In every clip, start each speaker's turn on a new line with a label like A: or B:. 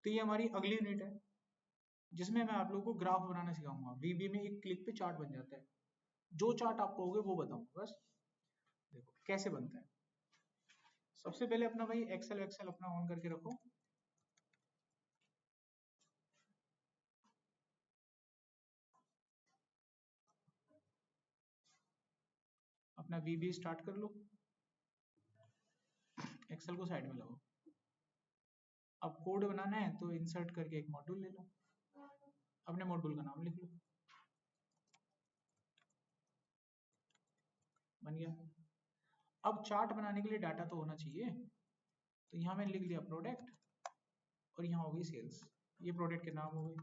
A: तो ये हमारी अगली यूनिट है जिसमें मैं आप लोगों को ग्राफ बनाना सिखाऊंगा। वीबी में एक क्लिक पे चार्ट बन जाता है, जो चार्ट आप कहोगे वो बताऊंगा बस। देखो कैसे बनता है। सबसे पहले अपना भाई एक्सेल अपना ऑन करके रखो। अपना वीबी स्टार्ट कर लो, एक्सेल को साइड में लगाओ। अब कोड बनाना है तो इंसर्ट करके एक मॉड्यूल ले लो, अपने मॉड्यूल का नाम लिख लो, बन गया। अब चार्ट बनाने के लिए डाटा तो होना चाहिए, तो यहाँ मैंने लिख दिया प्रोडक्ट और यहाँ हो गई सेल्स। ये प्रोडक्ट के नाम हो गए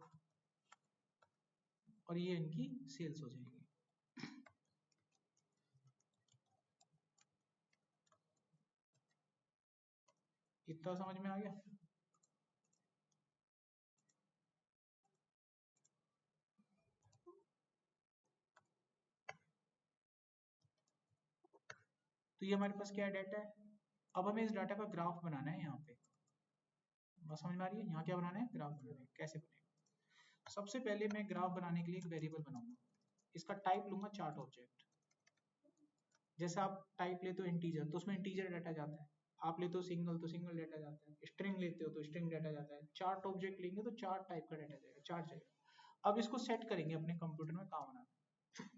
A: और ये इनकी सेल्स हो जाएगी। इतना समझ में आ गया। तो ये हमारे पास क्या डाटा है। अब हमें इस डाटा का ग्राफ बनाना है। यहाँ पे बस समझ में आ रही है, यहाँ क्या बनाना है, ग्राफ बनाना है। कैसे बनेगा। सबसे पहले मैं ग्राफ बनाने के लिए एक वेरिएबल बनाऊंगा, इसका टाइप लूंगा चार्ट ऑब्जेक्ट। जैसे आप टाइप लेते हो इंटीजर तो उसमें इंटीजर डाटा जाता है, आप लेते हो सिंगल तो सिंगल डाटा जाता है, स्ट्रिंग लेते हो तो स्ट्रिंग डाटा जाता है। चार्ट ऑब्जेक्ट लेंगे तो चार्ट टाइप का डाटा जाएगा, चार्ट जाएगा। अब इसको सेट करेंगे अपने कंप्यूटर में कहाँ बनाना।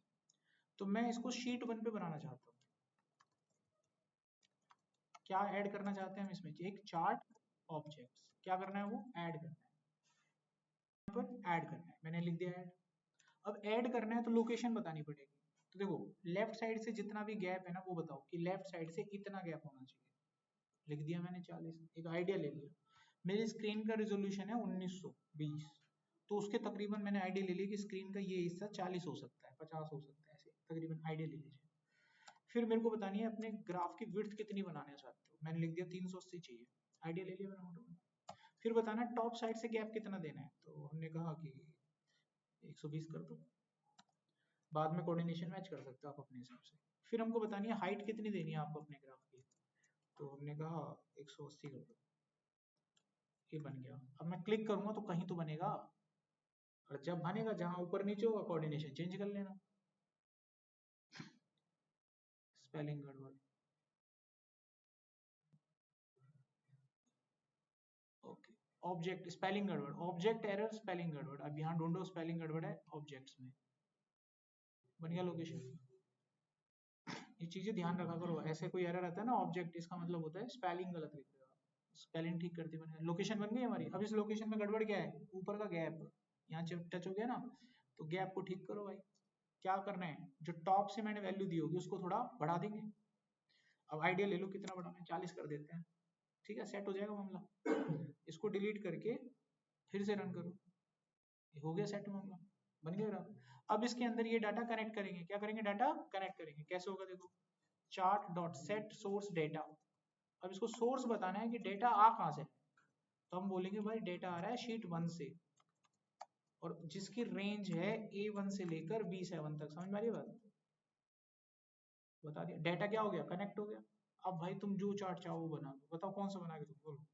A: तो मैं इसको शीट 1 पे बनाना चाहता हूँ। क्या ऐड करना चाहते हैं हम इसमें, एक चार्ट ऑब्जेक्ट्स। क्या करना है, वो ऐड करना है। यहाँ पर ऐड करना है, मैंने लिख दिया ऐड। अब ऐड करना है तो लोकेशन बतानी पड़ेगी। तो देखो लेफ्ट साइड से जितना भी गैप है ना वो बताओ कि लेफ्ट साइड से इतना गैप होना चाहिए। लिख दिया मैंने 40। एक आइडिया ले लिया। मेरी स्क्रीन का रिजोल्यूशन है 1920, तो उसके तकरीबन मैंने आइडिया ले लिया कि स्क्रीन का ये हिस्सा 40 हो सकता है, 50 हो सकता है, ऐसे तकरीबन आइडिया ले लीजिए। फिर मेरे को बतानी है अपने ग्राफ की विड्थ कितनी बनाना चाहते हो। मैंने लिख दिया 380 चाहिए, आइडिया ले लिया मैंने मोटा। फिर बताना टॉप साइड से गैप कितना देना है, तो हमने कहा कि 120 कर दो। बाद में कोऑर्डिनेशन मैच कर सकते हो आप अपने हिसाब से। फिर हमको बतानी है हाइट कितनी देनी है आपको अपने ग्राफ की, तो हमने कहा 180 कर दो। ये बन गया। अब मैं क्लिक करूंगा तो कहीं तो बनेगा, और जब बनेगा जहां ऊपर नीचे होगा कोऑर्डिनेशन चेंज कर लेना। स्पेलिंग गड़बड़, ओके। ऑब्जेक्ट स्पेलिंग गड़बड़, ऑब्जेक्ट एरर स्पेलिंग गड़बड़। अब यहाँ ढूंढो स्पेलिंग गड़बड़ है ऑब्जेक्ट्स में, बन गया लोकेशन। ये चीजें ध्यान रखा करो, ऐसे कोई एरर आता है ना ऑब्जेक्ट, इसका मतलब होता है स्पेलिंग गलत लिख रहे हो आप। स्पेलिंग ठीक करते बने लोकेशन बन गई हमारी। अब इस लोकेशन में गड़बड़ क्या है, ऊपर का गैप, यहाँ जब टच हो गया ना तो गैप को ठीक करो भाई। क्या करना है, जो टॉप से मैंने वैल्यू दी होगी उसको थोड़ा बढ़ा देंगे। अब आइडिया ले लो कितना बढ़ाना है, 40 कर देते हैं। ठीक है, सेट हो जाएगा मामला। इसको डिलीट करके फिर से रन करो, ये हो गया सेट मामला, बन गया ग्राफ। अब इसके अंदर ये डाटा कनेक्ट करेंगे। क्या करेंगे, डाटा कनेक्ट करेंगे। कैसे होगा देखो, chart dot set source data. अब इसको सोर्स बताना है कि डेटा आ कहाँ से, तो हम बोलेंगे भाई डेटा आ रहा है शीट 1 से, और जिसकी रेंज है A1 से लेकर B7 तक। समझ में आ रही है बात, बता दिया। डेटा क्या हो गया, कनेक्ट हो गया। अब भाई तुम जो चार्ट चाहो वो बना दो, बताओ कौन सा बना के तुम बोलो।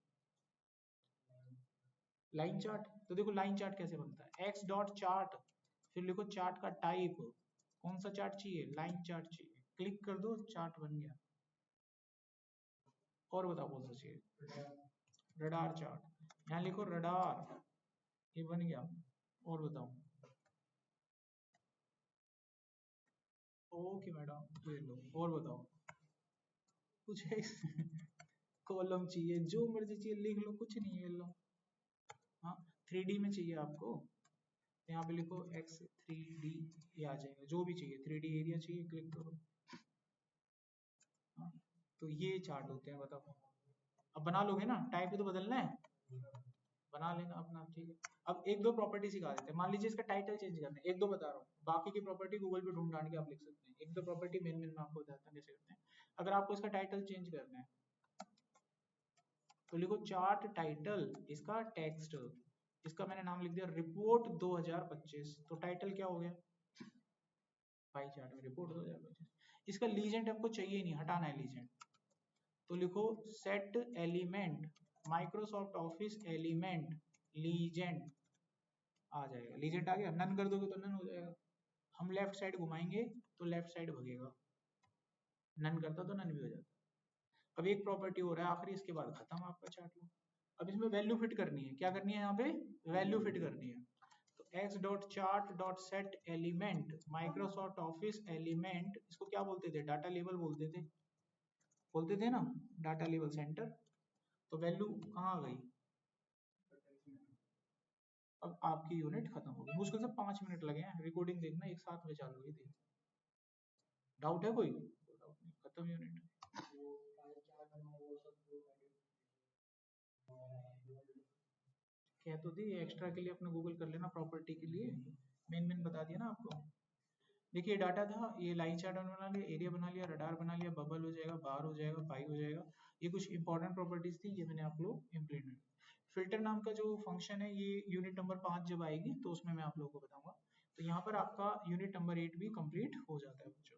A: लाइन चार्ट, तो देखो लाइन चार्ट कैसे बनता है, एक्स डॉट चार्ट, फिर लिखो चार्ट का टाइप, कौन सा चार्ट चाहिए, लाइन चार्ट चाहिए, क्लिक कर दो चार्ट बन गया। और बताओ कौन सा चाहिए, रडार चार्ट, यहाँ लिखो रडार, ये बन गया। और बताओ, ओके मैडम ये लो। और बताओ कुछ है कॉलम चाहिए, जो मर्जी चाहिए लिख लो, कुछ नहीं है लो। हाँ 3D में चाहिए आपको, यहाँ पे लिखो x3D, ये आ जाएगा। जो भी चाहिए 3D एरिया चाहिए, क्लिक करो। हाँ, तो ये चार्ट होते हैं, बताओ। अब बना लोगे ना, टाइप ही तो बदलना है, बना लेना अपना। ठीक है, अब एक दो प्रॉपर्टी सिखा देते हैं। मान लीजिए इसका टाइटल चेंज करना है, एक दो बता रहा हूँ, बाकी की प्रॉपर्टी गूगल पे ढूंढ ढांड के आप लिख सकते हैं। एक दो प्रॉपर्टी मेन मेन में आपको बताता हूँ कैसे करते हैं। अगर आपको इसका टाइटल चेंज करना है तो लिखो चार्ट टाइटल, इसका टेक्स्ट, इसका मैंने नाम लिख दिया रिपोर्ट 2025। तो टाइटल क्या हो गया, पाई चार्ट में रिपोर्ट 2025। इसका लीजेंड हमको चाहिए नहीं, हटाना है लीजेंड। तो लिखो set element Microsoft office element legend आ जाएगा। लीजेंड आ गया, नन कर दोगे तो नन हो जाएगा। हम लेफ्ट साइड घुमाएंगे तो लेफ्ट साइड भगेगा, नन करता तो नन भी हो जाता। अब एक प्रॉपर्टी हो रहा है आखिरी, इसके बाद खत्म आपका चार्ट लो। अब इसमें वैल्यू फिट करनी है, क्या करनी है यहाँ पे, वैल्यू फिट करनी है। तो x.chart.set element Microsoft office element, इसको क्या बोलते थे, डाटा लेवल बोलते थे ना, डाटा लेवल सेंटर। तो वैल्यू कहाँ आ गई, अब आपकी यूनिट खत्म हो गई। मुश्किल से 5 मिनट लगे हैं, रिकॉर्डिंग देखना एक साथ में चालू हुई थी। डाउट है कोई, डाउट नहीं, खत्म यूनिट। कह तो दी एक्स्ट्रा के लिए अपने गूगल कर लेना, प्रॉपर्टी के लिए मेन बता दिया ना आपको। देखिए डाटा था, ये लाइन चार्ट बना लिया, एरिया बना लिया, रडार बना लिया, बबल हो जाएगा, बार हो जाएगा, पाई हो जाएगा। ये कुछ इंपॉर्टेंट प्रॉपर्टीज थी, ये मैंने आप लोग इम्प्लीमेंट। फिल्टर नाम का जो फंक्शन है, ये यूनिट नंबर 5 जब आएगी तो उसमें मैं आप लोगों को बताऊंगा। तो यहाँ पर आपका यूनिट नंबर 8 भी कंप्लीट हो जाता है बच्चों।